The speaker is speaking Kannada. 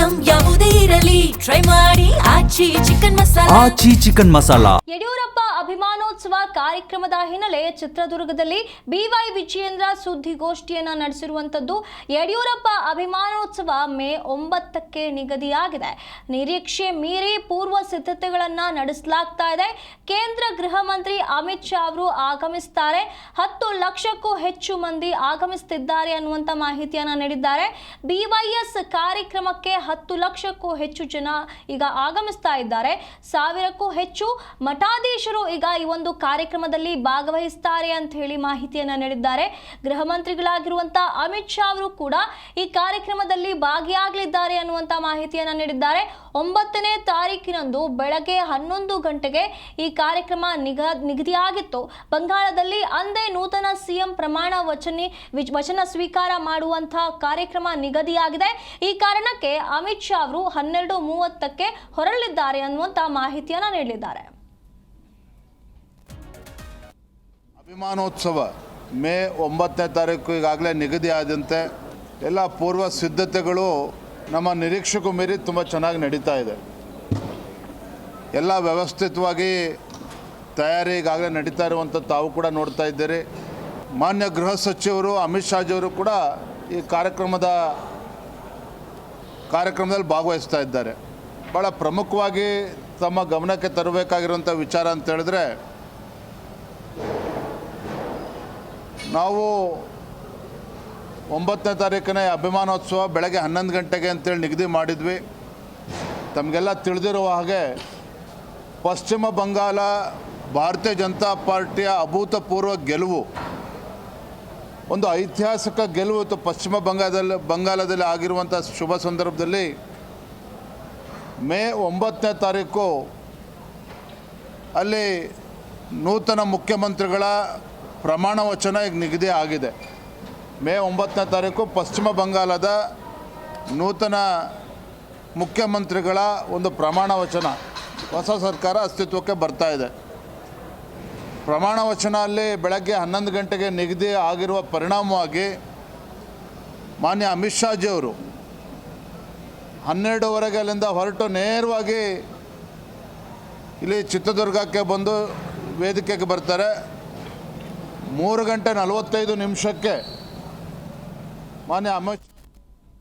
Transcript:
ಐಟಂ ಯಾವುದೇ ಇರಲಿ ಟ್ರೈ ಮಾಡಿ ಆಚಿ ಚಿಕನ್ ಮಸಾಲಾ. ಯಡಿಯೂರಪ್ಪ ಅಭಿಮಾನೋತ್ಸವ ಕಾರ್ಯಕ್ರಮದ ಹಿನ್ನೆಲೆ ಚಿತ್ರದುರ್ಗದಲ್ಲಿ ಬಿವೈ ವಿಜಯೇಂದ್ರ ಸುದ್ದಿಗೋಷ್ಠಿಯನ್ನು ನಡೆಸಿರುವಂತದ್ದು. ಯಡಿಯೂರಪ್ಪ ಅಭಿಮಾನೋತ್ಸವ ಮೇ 9ಕ್ಕೆ ನಿಗದಿಯಾಗಿದೆ. ನಿರೀಕ್ಷೆ ಮೀರಿ ಪೂರ್ವ ಸಿದ್ಧತೆಗಳನ್ನು ನಡೆಸಲಾಗ್ತಾ ಇದೆ. ಕೇಂದ್ರ ಗೃಹ ಮಂತ್ರಿ ಅಮಿತ್ ಶಾ ಅವರು ಆಗಮಿಸುತ್ತಾರೆ. 10 ಲಕ್ಷಕ್ಕೂ ಹೆಚ್ಚು ಮಂದಿ ಆಗಮಿಸುತ್ತಿದ್ದಾರೆ ಅನ್ನುವಂಥ ಮಾಹಿತಿಯನ್ನು ನೀಡಿದ್ದಾರೆ. ಬಿವೈಎಸ್ ಕಾರ್ಯಕ್ರಮಕ್ಕೆ 10 ಲಕ್ಷಕ್ಕೂ ಹೆಚ್ಚು ಜನ ಈಗ ಆಗಮಿಸ್ತಾ ಇದ್ದಾರೆ. 1000ಕ್ಕೂ ಹೆಚ್ಚು ಮಠಾಧೀಶರು ಈಗ ಈ ಒಂದು ಕಾರ್ಯಕ್ರಮದಲ್ಲಿ ಭಾಗವಹಿಸುತ್ತಾರೆ ಅಂತ ಹೇಳಿ ಮಾಹಿತಿಯನ್ನು ನೀಡಿದ್ದಾರೆ. ಗೃಹ ಮಂತ್ರಿಗಳಾಗಿರುವಂತಹ ಅಮಿತ್ ಶಾ ಅವರು ಕೂಡ ಈ ಕಾರ್ಯಕ್ರಮದಲ್ಲಿ ಭಾಗಿಯಾಗಲಿದ್ದಾರೆ ಅನ್ನುವಂಥ ಮಾಹಿತಿಯನ್ನು ನೀಡಿದ್ದಾರೆ. 9ನೇ ತಾರೀಕಿನಂದು ಬೆಳಗ್ಗೆ 11 ಗಂಟೆಗೆ ಈ ಕಾರ್ಯಕ್ರಮ ನಿಗದಿಯಾಗಿತ್ತು. ಬಂಗಾಳದಲ್ಲಿ ಅಂದೇ ನೂತನ ಸಿಎಂ ಪ್ರಮಾಣ ವಚನ ಸ್ವೀಕಾರ ಮಾಡುವಂತಹ ಕಾರ್ಯಕ್ರಮ ನಿಗದಿಯಾಗಿದೆ. ಈ ಕಾರಣಕ್ಕೆ ಅಮಿತ್ ಶಾ ಅವರು 12:30ಕ್ಕೆ ಹೊರಡಲಿದ್ದಾರೆ ಅನ್ನುವಂಥ ಮಾಹಿತಿಯನ್ನು ನೀಡಿದ್ದಾರೆ. ಅಭಿಮಾನೋತ್ಸವ ಮೇ 9ನೇ ತಾರೀಕು ಈಗಾಗಲೇ ನಿಗದಿಯಾದಂತೆ ಎಲ್ಲ ಪೂರ್ವ ಸಿದ್ಧತೆಗಳು ನಮ್ಮ ನಿರೀಕ್ಷೆಗೂ ಮೀರಿ ತುಂಬ ಚೆನ್ನಾಗಿ ನಡೀತಾ ಇದೆ. ಎಲ್ಲ ವ್ಯವಸ್ಥಿತವಾಗಿ ತಯಾರಿ ಈಗಾಗಲೇ ನಡೀತಾ ಇರುವಂಥದ್ದು ತಾವು ಕೂಡ ನೋಡ್ತಾ ಇದ್ದೀರಿ. ಮಾನ್ಯ ಗೃಹ ಸಚಿವರು ಅಮಿತ್ ಶಾಜಿಯವರು ಕೂಡ ಈ ಕಾರ್ಯಕ್ರಮದಲ್ಲಿ ಭಾಗವಹಿಸ್ತಾ ಇದ್ದಾರೆ. ಭಾಳ ಪ್ರಮುಖವಾಗಿ ತಮ್ಮ ಗಮನಕ್ಕೆ ತರಬೇಕಾಗಿರುವಂಥ ವಿಚಾರ ಅಂತ ಹೇಳಿದ್ರೆ, ನಾವು 9ನೇ ತಾರೀಕಿನ ಅಭಿಮಾನೋತ್ಸವ ಬೆಳಗ್ಗೆ 11 ಗಂಟೆಗೆ ಅಂತೇಳಿ ನಿಗದಿ ಮಾಡಿದ್ವಿ. ತಮಗೆಲ್ಲ ತಿಳಿದಿರುವ ಹಾಗೆ ಪಶ್ಚಿಮ ಬಂಗಾಳ ಭಾರತೀಯ ಜನತಾ ಪಾರ್ಟಿಯ ಅಭೂತಪೂರ್ವ ಗೆಲುವು, ಒಂದು ಐತಿಹಾಸಿಕ ಗೆಲುವು ಇತ್ತು ಪಶ್ಚಿಮ ಬಂಗಾಳದಲ್ಲಿ ಆಗಿರುವಂಥ ಶುಭ ಸಂದರ್ಭದಲ್ಲಿ ಮೇ 9ನೇ ತಾರೀಕು ಅಲ್ಲಿ ನೂತನ ಮುಖ್ಯಮಂತ್ರಿಗಳ ಪ್ರಮಾಣ ವಚನ ಈಗ ನಿಗದಿ ಆಗಿದೆ. ಮೇ 9ನೇ ತಾರೀಕು ಪಶ್ಚಿಮ ಬಂಗಾಳದ ನೂತನ ಮುಖ್ಯಮಂತ್ರಿಗಳ ಒಂದು ಪ್ರಮಾಣ ವಚನ, ಹೊಸ ಸರ್ಕಾರ ಅಸ್ತಿತ್ವಕ್ಕೆ ಬರ್ತಾ ಇದೆ. ಪ್ರಮಾಣ ವಚನ ಅಲ್ಲಿ ಬೆಳಗ್ಗೆ 11 ಗಂಟೆಗೆ ನಿಗದಿ ಆಗಿರುವ ಪರಿಣಾಮವಾಗಿ ಮಾನ್ಯ ಅಮಿತ್ ಶಾಜಿಯವರು 12:30 ಅಲ್ಲಿಂದ ಹೊರಟು ನೇರವಾಗಿ ಇಲ್ಲಿ ಚಿತ್ರದುರ್ಗಕ್ಕೆ ಬಂದು ವೇದಿಕೆಗೆ ಬರ್ತಾರೆ. 3:45 ಮಾನ್ಯ ಅಮಿತ್